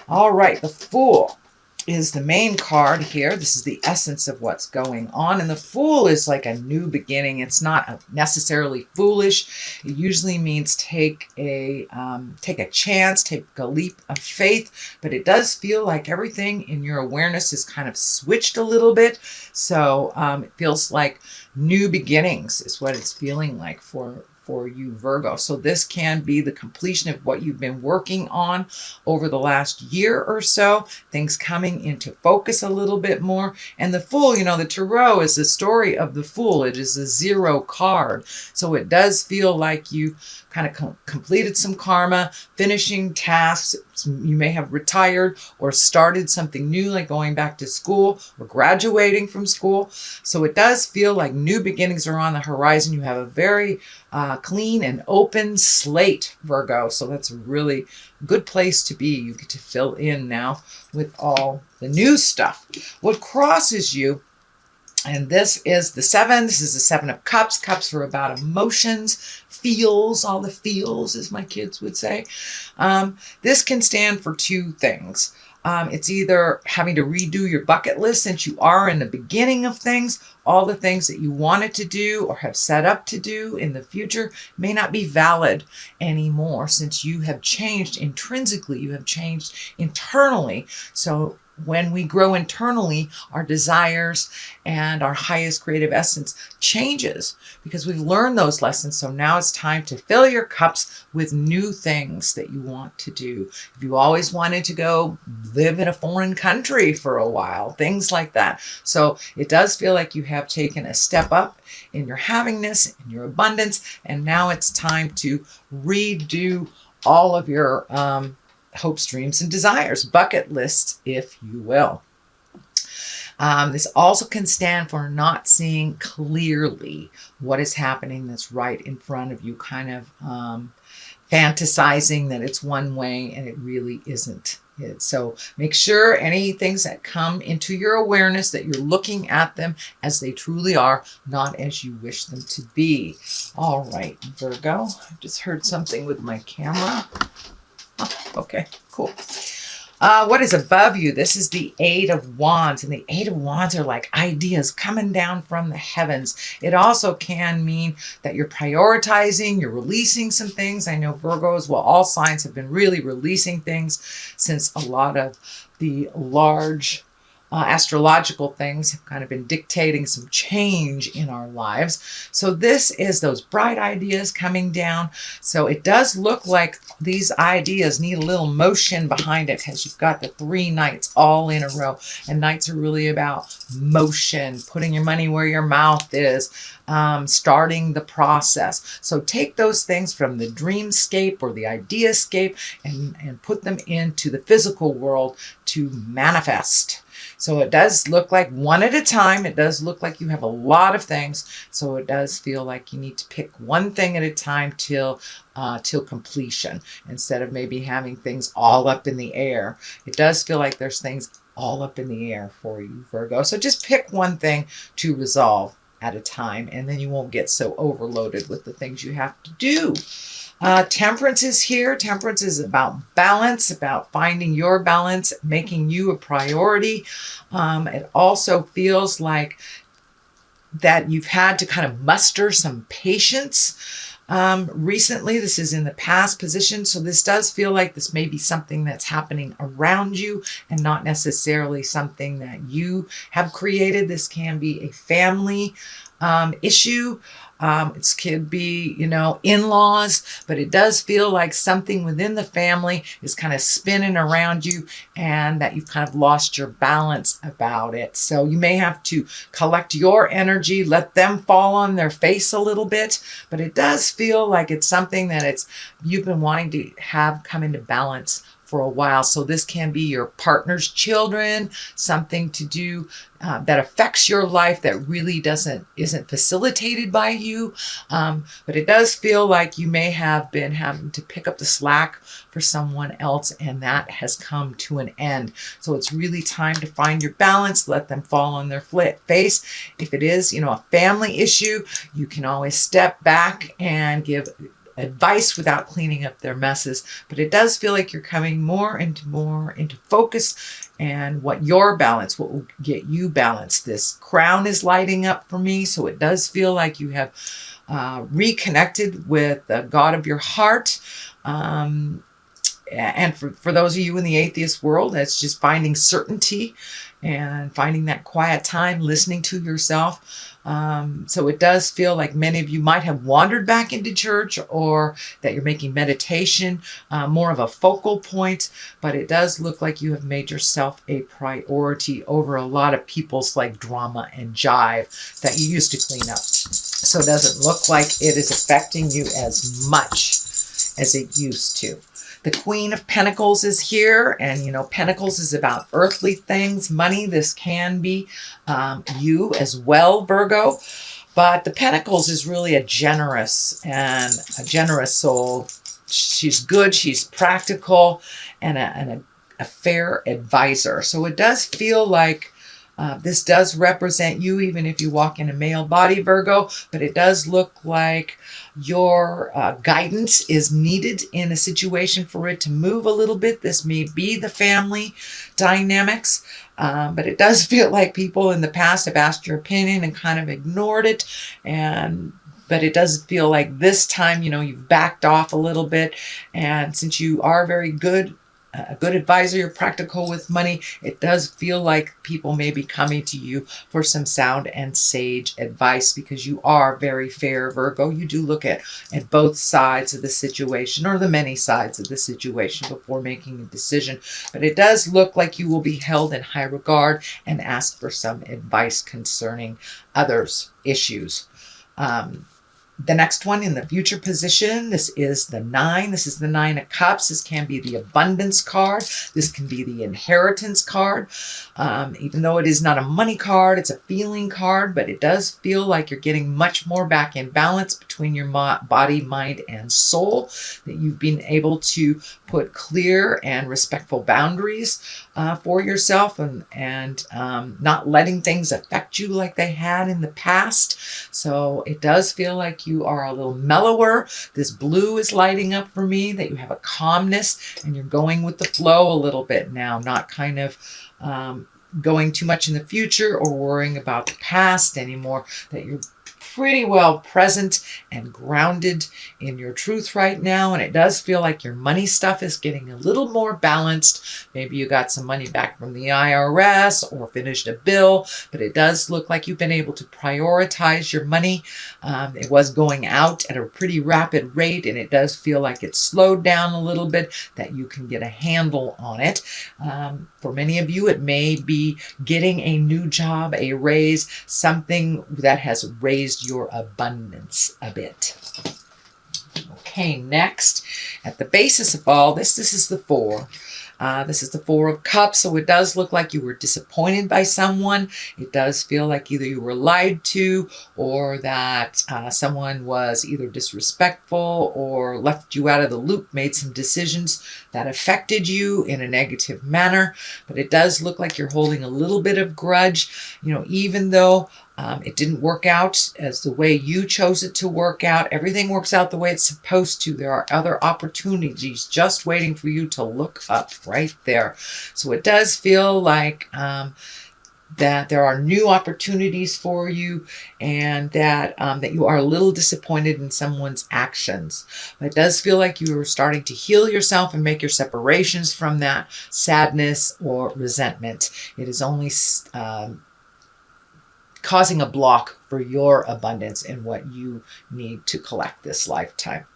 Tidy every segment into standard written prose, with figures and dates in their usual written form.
All right, the Fool is the main card here. This is the essence of what's going on. And the Fool is like a new beginning. It's not necessarily foolish. It usually means take a chance, take a leap of faith. But it does feel like everything in your awareness is kind of switched a little bit. So it feels like new beginnings is what it's feeling like for you, Virgo. So this can be the completion of what you've been working on over the last year or so, things coming into focus a little bit more. And the Fool, the Tarot is the story of the Fool. It is a 0 card. So it does feel like you kind of completed some karma, finishing tasks. You may have retired or started something new, like going back to school or graduating from school. So it does feel like new beginnings are on the horizon. You have a very clean and open slate, Virgo. So that's a really good place to be. You get to fill in now with all the new stuff. What crosses you, and this is the 7. This is the 7 of Cups. Cups are about emotions, feels, all the feels, as my kids would say. This can stand for 2 things. It's either having to redo your bucket list since you are in the beginning of things. All the things that you wanted to do or have set up to do in the future may not be valid anymore since you have changed intrinsically. You have changed internally. So when we grow internally, our desires and our highest creative essence changes because we've learned those lessons. So now it's time to fill your cups with new things that you want to do. If you always wanted to go live in a foreign country for a while, things like that. So it does feel like you have taken a step up in your havingness, in your abundance, and now it's time to redo all of your hopes, dreams, and desires, bucket lists, if you will. This also can stand for not seeing clearly what is happening that's right in front of you, kind of fantasizing that it's one way and it really isn't it. So make sure any things that come into your awareness that you're looking at them as they truly are, not as you wish them to be. All right, Virgo, I just heard something with my camera. Okay, cool. What is above you? This is the 8 of Wands, and the 8 of Wands are like ideas coming down from the heavens. It also can mean that you're prioritizing, you're releasing some things. I know Virgos, well, all signs have been really releasing things since a lot of the large astrological things have kind of been dictating some change in our lives. So this is those bright ideas coming down. So it does look like these ideas need a little motion behind it because you've got the 3 knights all in a row. And knights are really about motion, putting your money where your mouth is, starting the process. So take those things from the dreamscape or the ideascape and put them into the physical world to manifest. So it does look like one at a time. It does look like you have a lot of things. So it does feel like you need to pick one thing at a time till completion, instead of maybe having things all up in the air. It does feel like there's things all up in the air for you, Virgo. So just pick one thing to resolve at a time, and then you won't get so overloaded with the things you have to do. Temperance is here. Temperance is about balance, about finding your balance, making you a priority. It also feels like that you've had to kind of muster some patience recently. This is in the past position. So this does feel like this may be something that's happening around you and not necessarily something that you have created. This can be a family issue. It could be, in-laws, but it does feel like something within the family is kind of spinning around you and that you've kind of lost your balance about it. So you may have to collect your energy, let them fall on their face a little bit, but it does feel like it's something that you've been wanting to have come into balance for a while. So this can be your partner's children, something to do that affects your life that really isn't facilitated by you. But it does feel like you may have been having to pick up the slack for someone else, and that has come to an end. So it's really time to find your balance, let them fall on their face. If it is, a family issue, you can always step back and give advice without cleaning up their messes. But it does feel like you're coming more into focus and what your balance, what will get you balanced. This crown is lighting up for me, so it does feel like you have reconnected with the God of your heart. And for those of you in the atheist world, that's just finding certainty and finding that quiet time, listening to yourself. So it does feel like many of you might have wandered back into church, or that you're making meditation more of a focal point, but it does look like you have made yourself a priority over a lot of people's like drama and jive that you used to clean up. So it doesn't look like it is affecting you as much as it used to. The Queen of Pentacles is here, and you know, Pentacles is about earthly things, money. This can be you as well, Virgo. But the Pentacles is really a generous soul. She's good, she's practical, and a fair advisor. So it does feel like this does represent you, even if you walk in a male body, Virgo, but it does look like your guidance is needed in a situation for it to move a little bit. This may be the family dynamics, but it does feel like people in the past have asked your opinion and kind of ignored it. But it does feel like this time, you know, you've backed off a little bit. And since you are very good, a good advisor, you're practical with money, it does feel like people may be coming to you for some sound and sage advice, because you are very fair, Virgo. You do look at both sides of the situation, or the many sides of the situation, before making a decision. But it does look like you will be held in high regard and ask for some advice concerning others' issues. The next one in the future position, this is the 9. This is the 9 of Cups. This can be the abundance card. This can be the inheritance card. Even though it is not a money card, it's a feeling card, but it does feel like you're getting much more back in balance between your body, mind, and soul, that you've been able to put clear and respectful boundaries for yourself, and not letting things affect you like they had in the past. So it does feel like you are a little mellower. This blue is lighting up for me, that you have a calmness and you're going with the flow a little bit now, not kind of going too much in the future or worrying about the past anymore, that you're pretty well present and grounded in your truth right now. And it does feel like your money stuff is getting a little more balanced. Maybe you got some money back from the IRS or finished a bill, but it does look like you've been able to prioritize your money. It was going out at a pretty rapid rate, and it does feel like it's slowed down a little bit, that you can get a handle on it. For many of you, it may be getting a new job, a raise, something that has raised your abundance a bit. Okay, next, at the basis of all this, this is the 4. This is the 4 of Cups, so it does look like you were disappointed by someone. It does feel like either you were lied to, or that someone was either disrespectful or left you out of the loop, made some decisions that affected you in a negative manner. But it does look like you're holding a little bit of grudge, you know, even though it didn't work out as the way you chose it to work out. Everything works out the way it's supposed to. There are other opportunities just waiting for you to look up right there. So it does feel like that there are new opportunities for you, and that that you are a little disappointed in someone's actions. But it does feel like you are starting to heal yourself and make your separations from that sadness or resentment. It is only causing a block for your abundance and what you need to collect this lifetime.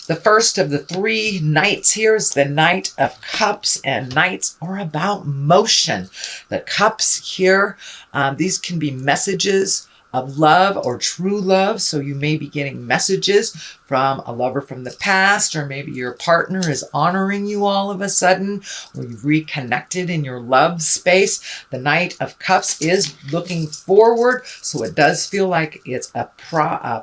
The first of the 3 knights here is the Knight of Cups, and knights are about motion. The cups here, these can be messages of love or true love. So you may be getting messages from a lover from the past, or maybe your partner is honoring you all of a sudden, or you've reconnected in your love space. The Knight of Cups is looking forward, so it does feel like it's a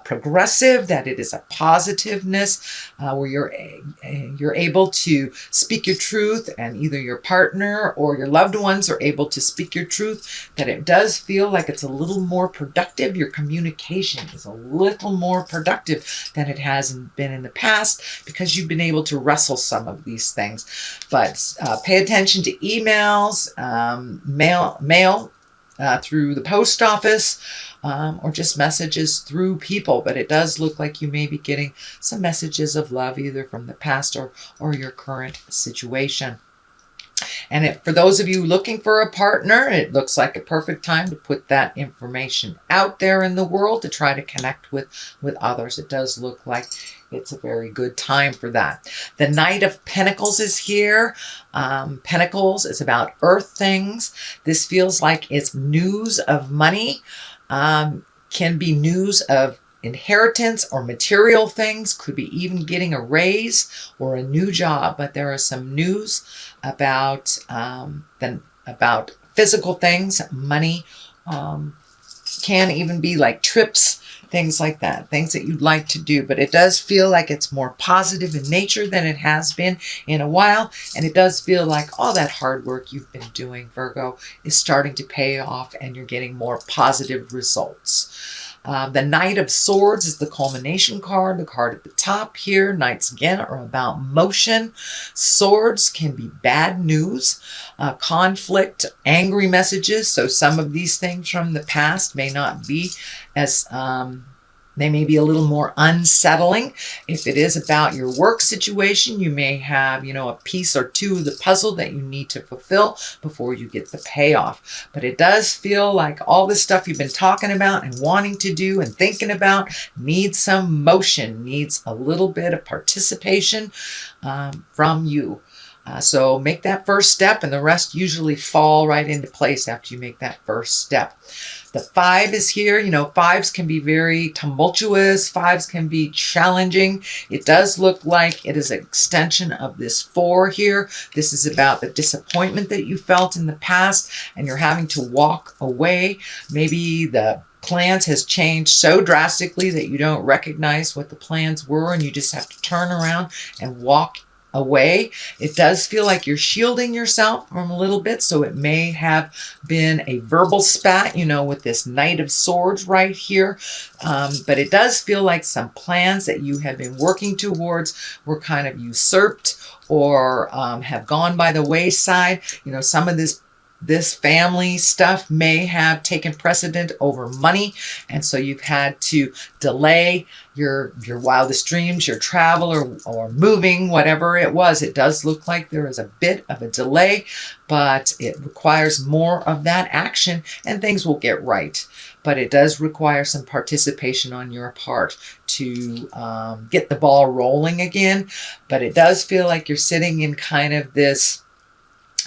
progressive, that it is a positiveness where you're able to speak your truth, and either your partner or your loved ones are able to speak your truth, that it does feel like it's a little more productive productive. Your communication is a little more productive than it has been in the past because you've been able to wrestle some of these things. But pay attention to emails, mail through the post office, or just messages through people. But it does look like you may be getting some messages of love either from the past or your current situation. And for those of you looking for a partner, it looks like a perfect time to put that information out there in the world to try to connect with others. It does look like it's a very good time for that. The Knight of Pentacles is here. Pentacles is about earth things. This feels like it's news of money. Can be news of inheritance or material things, could be even getting a raise or a new job. But there is some news about about physical things, money, can even be like trips, things like that, things that you'd like to do. But it does feel like it's more positive in nature than it has been in a while. And it does feel like all that hard work you've been doing, Virgo, is starting to pay off and you're getting more positive results. The Knight of Swords is the culmination card, the card at the top here. Knights, again, are about motion. Swords can be bad news, conflict, angry messages. So some of these things from the past may not be as... they may be a little more unsettling. If it is about your work situation, you may have, a piece or two of the puzzle that you need to fulfill before you get the payoff. But it does feel like all this stuff you've been talking about and wanting to do and thinking about needs some motion, needs a little bit of participation from you. So make that first step, and the rest usually fall right into place after you make that first step. The 5 is here. 5s can be very tumultuous. 5s can be challenging. It does look like it is an extension of this 4 here. This is about the disappointment that you felt in the past, and you're having to walk away. Maybe the plans has changed so drastically that you don't recognize what the plans were, and you just have to turn around and walk away. It does feel like you're shielding yourself from a little bit, so it may have been a verbal spat, with this Knight of Swords right here. But it does feel like some plans that you have been working towards were kind of usurped or have gone by the wayside. Some of this family stuff may have taken precedent over money, and so you've had to delay your wildest dreams, your travel or moving, whatever it was. It does look like there is a bit of a delay, but it requires more of that action and things will get right. But it does require some participation on your part to get the ball rolling again. But it does feel like you're sitting in kind of this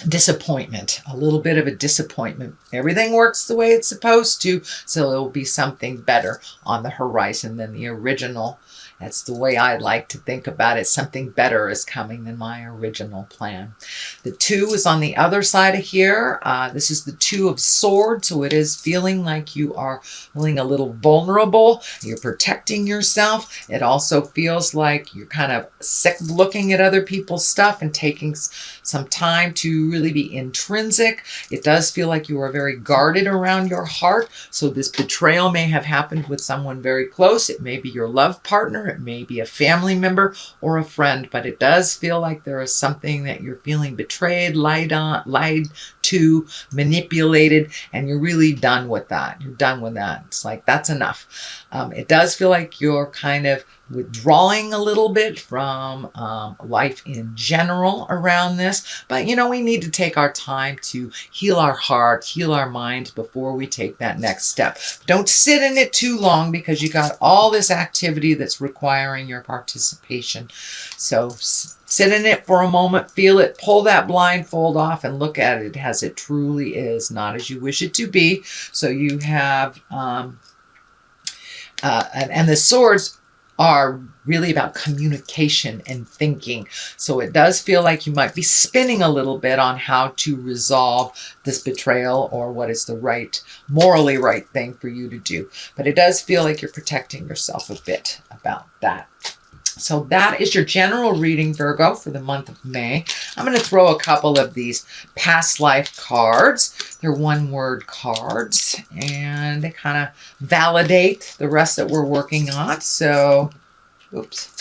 disappointment, a little bit of a disappointment. Everything works the way it's supposed to, so it will be something better on the horizon than the original. That's the way I like to think about it. Something better is coming than my original plan. The 2 is on the other side of here. This is the 2 of Swords, so it is feeling like you are feeling a little vulnerable. You're protecting yourself. It also feels like you're kind of sick of looking at other people's stuff and taking some time to really be intrinsic. It does feel like you are very guarded around your heart. So this betrayal may have happened with someone very close. It may be your love partner. It may be a family member or a friend, but it does feel like there is something that you're feeling betrayed, lied to, manipulated, and you're really done with that. You're done with that. It's like, that's enough. It does feel like you're kind of withdrawing a little bit from life in general around this. But, we need to take our time to heal our heart, heal our mind before we take that next step. Don't sit in it too long because you got all this activity that's requiring your participation. So sit in it for a moment, feel it, pull that blindfold off and look at it as it truly is, not as you wish it to be. So you have, and the swords are really about communication and thinking. So it does feel like you might be spinning a little bit on how to resolve this betrayal or what is the morally right thing for you to do. But it does feel like you're protecting yourself a bit about that. So that is your general reading, Virgo, for the month of May. I'm going to throw a couple of these past life cards. They're one-word cards, and they kind of validate the rest that we're working on. So, oops.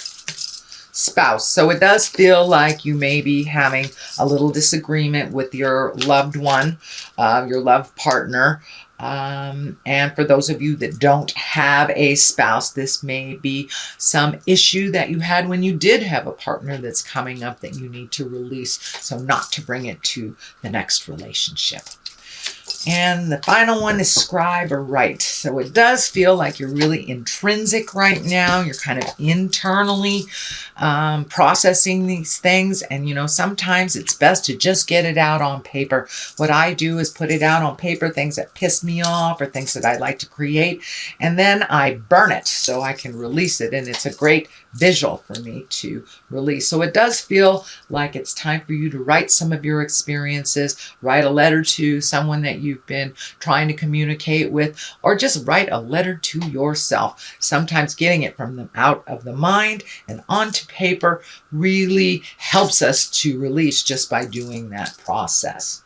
Spouse. So it does feel like you may be having a little disagreement with your loved one, your love partner. And for those of you that don't have a spouse, this may be some issue that you had when you did have a partner that's coming up that you need to release, so not to bring it to the next relationship. And the final one is scribe or write. So it does feel like you're really intrinsic right now. You're kind of internally processing these things. And, you know, sometimes it's best to just get it out on paper. What I do is put it out on paper, things that piss me off or things that I like to create. And then I burn it so I can release it. And it's a great visual for me to release. So it does feel like it's time for you to write some of your experiences, write a letter to someone that you've been trying to communicate with, or just write a letter to yourself. Sometimes getting it from them out of the mind and onto paper really helps us to release just by doing that process.